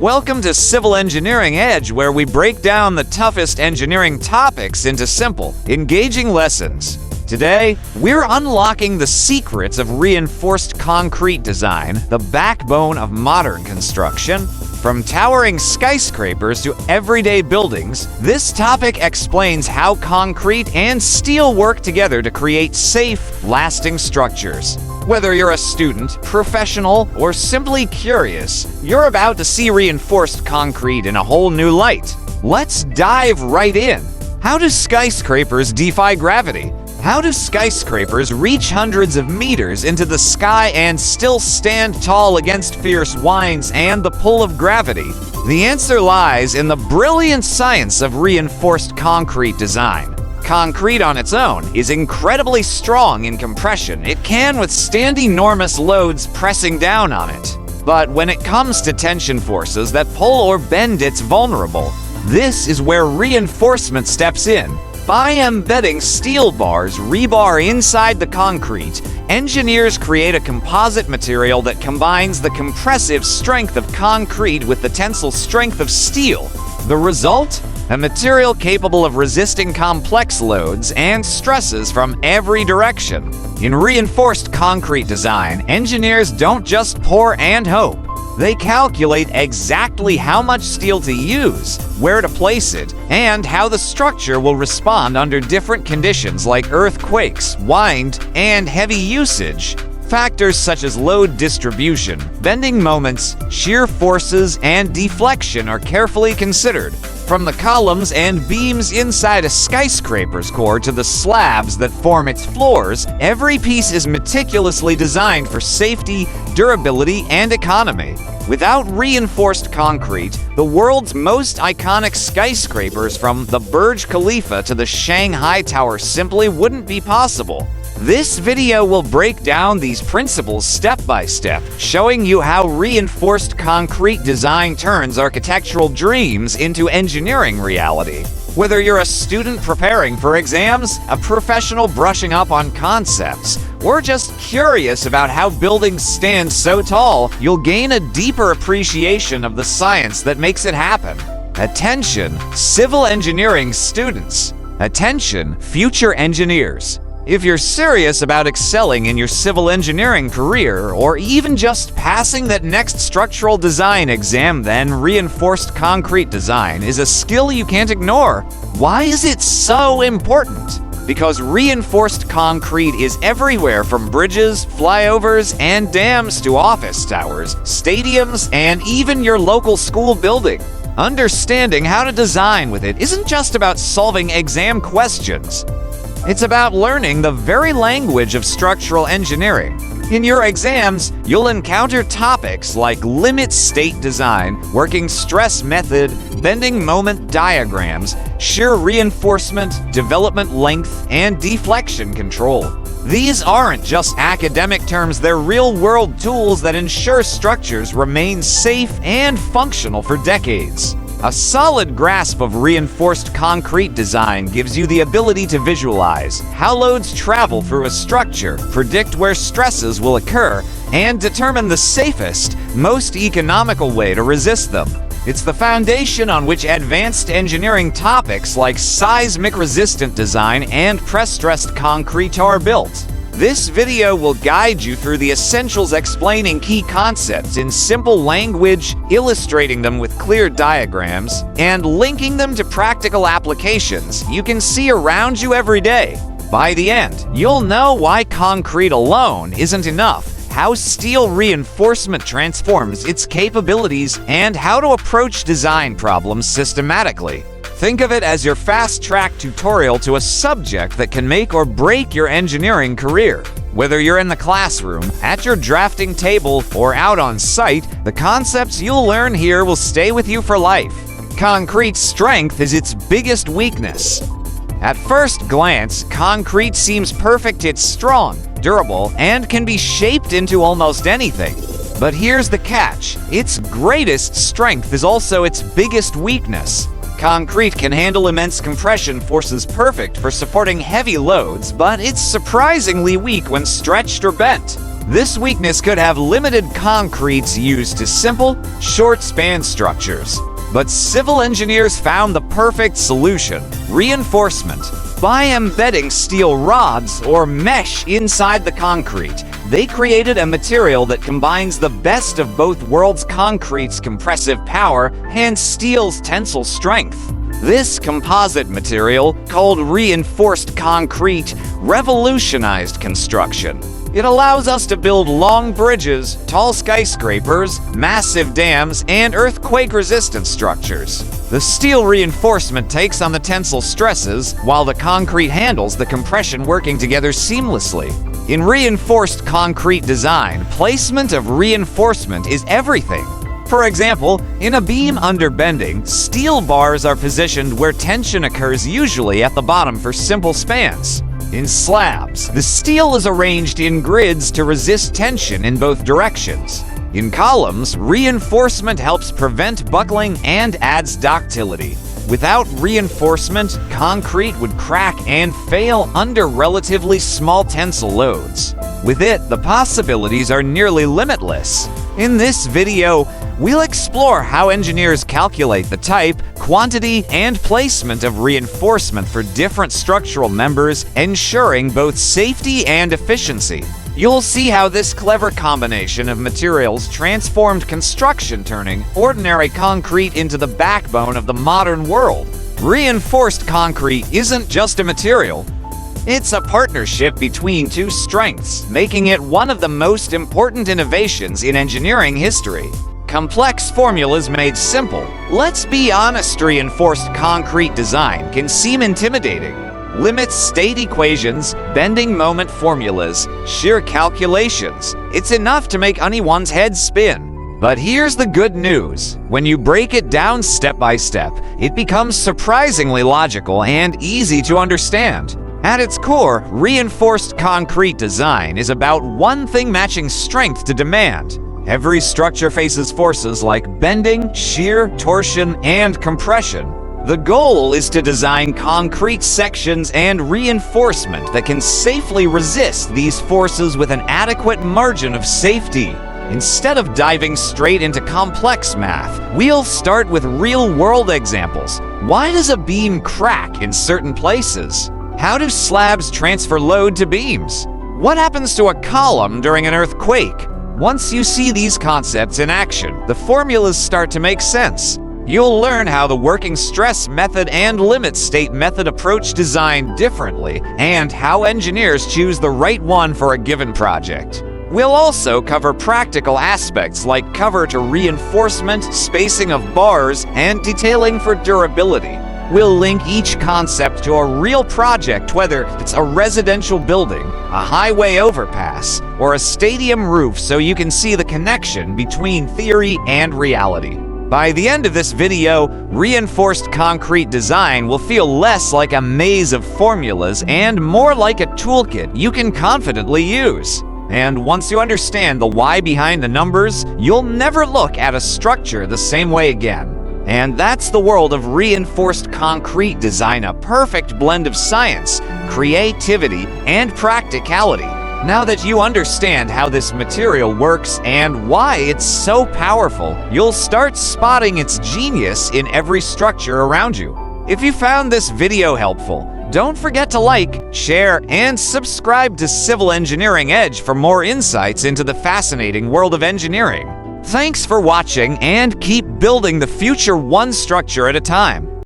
Welcome to Civil Engineering Edge, where we break down the toughest engineering topics into simple, engaging lessons. Today, we're unlocking the secrets of reinforced concrete design, the backbone of modern construction. From towering skyscrapers to everyday buildings, this topic explains how concrete and steel work together to create safe, lasting structures. Whether you're a student, professional, or simply curious, you're about to see reinforced concrete in a whole new light. Let's dive right in. How do skyscrapers defy gravity? How do skyscrapers reach hundreds of meters into the sky and still stand tall against fierce winds and the pull of gravity? The answer lies in the brilliant science of reinforced concrete design. Concrete on its own is incredibly strong in compression. It can withstand enormous loads pressing down on it. But when it comes to tension forces that pull or bend, it's vulnerable. This is where reinforcement steps in. By embedding steel bars, rebar inside the concrete, engineers create a composite material that combines the compressive strength of concrete with the tensile strength of steel. The result? A material capable of resisting complex loads and stresses from every direction. In reinforced concrete design, engineers don't just pour and hope. They calculate exactly how much steel to use, where to place it, and how the structure will respond under different conditions like earthquakes, wind, and heavy usage. Factors such as load distribution, bending moments, shear forces, and deflection are carefully considered. From the columns and beams inside a skyscraper's core to the slabs that form its floors, every piece is meticulously designed for safety, durability, and economy. Without reinforced concrete, the world's most iconic skyscrapers from the Burj Khalifa to the Shanghai Tower simply wouldn't be possible. This video will break down these principles step by step, showing you how reinforced concrete design turns architectural dreams into engineering reality. Whether you're a student preparing for exams, a professional brushing up on concepts, or just curious about how buildings stand so tall, you'll gain a deeper appreciation of the science that makes it happen. Attention, civil engineering students. Attention, future engineers. If you're serious about excelling in your civil engineering career, or even just passing that next structural design exam, then reinforced concrete design is a skill you can't ignore. Why is it so important? Because reinforced concrete is everywhere from bridges, flyovers, and dams to office towers, stadiums, and even your local school building. Understanding how to design with it isn't just about solving exam questions. It's about learning the very language of structural engineering. In your exams, you'll encounter topics like limit state design, working stress method, bending moment diagrams, shear reinforcement, development length, and deflection control. These aren't just academic terms, they're real-world tools that ensure structures remain safe and functional for decades. A solid grasp of reinforced concrete design gives you the ability to visualize how loads travel through a structure, predict where stresses will occur, and determine the safest, most economical way to resist them. It's the foundation on which advanced engineering topics like seismic-resistant design and press-stressed concrete are built. This video will guide you through the essentials, explaining key concepts in simple language, illustrating them with clear diagrams, and linking them to practical applications you can see around you every day. By the end, you'll know why concrete alone isn't enough, how steel reinforcement transforms its capabilities, and how to approach design problems systematically. Think of it as your fast-track tutorial to a subject that can make or break your engineering career. Whether you're in the classroom, at your drafting table, or out on site, the concepts you'll learn here will stay with you for life. Concrete's strength is its biggest weakness. At first glance, concrete seems perfect. It's strong, durable, and can be shaped into almost anything. But here's the catch. Its greatest strength is also its biggest weakness. Concrete can handle immense compression forces, perfect for supporting heavy loads, but it's surprisingly weak when stretched or bent. This weakness could have limited concretes used to simple, short-span structures. But civil engineers found the perfect solution: reinforcement. By embedding steel rods or mesh inside the concrete, they created a material that combines the best of both worlds: concrete's compressive power and steel's tensile strength. This composite material, called reinforced concrete, revolutionized construction. It allows us to build long bridges, tall skyscrapers, massive dams, and earthquake-resistant structures. The steel reinforcement takes on the tensile stresses, while the concrete handles the compression, working together seamlessly. In reinforced concrete design, placement of reinforcement is everything. For example, in a beam under bending, steel bars are positioned where tension occurs, usually at the bottom for simple spans. In slabs, the steel is arranged in grids to resist tension in both directions. In columns, reinforcement helps prevent buckling and adds ductility. Without reinforcement, concrete would crack and fail under relatively small tensile loads. With it, the possibilities are nearly limitless. In this video, we'll explore how engineers calculate the type, quantity, and placement of reinforcement for different structural members, ensuring both safety and efficiency. You'll see how this clever combination of materials transformed construction, turning ordinary concrete into the backbone of the modern world. Reinforced concrete isn't just a material. It's a partnership between two strengths, making it one of the most important innovations in engineering history. Complex formulas made simple. Let's be honest, reinforced concrete design can seem intimidating. Limits, state equations, bending moment formulas, sheer calculations. It's enough to make anyone's head spin. But here's the good news. When you break it down step by step, it becomes surprisingly logical and easy to understand. At its core, reinforced concrete design is about one thing: matching strength to demand. Every structure faces forces like bending, shear, torsion, and compression. The goal is to design concrete sections and reinforcement that can safely resist these forces with an adequate margin of safety. Instead of diving straight into complex math, we'll start with real-world examples. Why does a beam crack in certain places? How do slabs transfer load to beams? What happens to a column during an earthquake? Once you see these concepts in action, the formulas start to make sense. You'll learn how the working stress method and limit state method approach design differently, and how engineers choose the right one for a given project. We'll also cover practical aspects like cover to reinforcement, spacing of bars, and detailing for durability. We'll link each concept to a real project, whether it's a residential building, a highway overpass, or a stadium roof, so you can see the connection between theory and reality. By the end of this video, reinforced concrete design will feel less like a maze of formulas and more like a toolkit you can confidently use. And once you understand the why behind the numbers, you'll never look at a structure the same way again. And that's the world of reinforced concrete design, a perfect blend of science, creativity, and practicality. Now that you understand how this material works and why it's so powerful, you'll start spotting its genius in every structure around you. If you found this video helpful, don't forget to like, share, and subscribe to Civil Engineering Edge for more insights into the fascinating world of engineering. Thanks for watching, and keep building the future one structure at a time.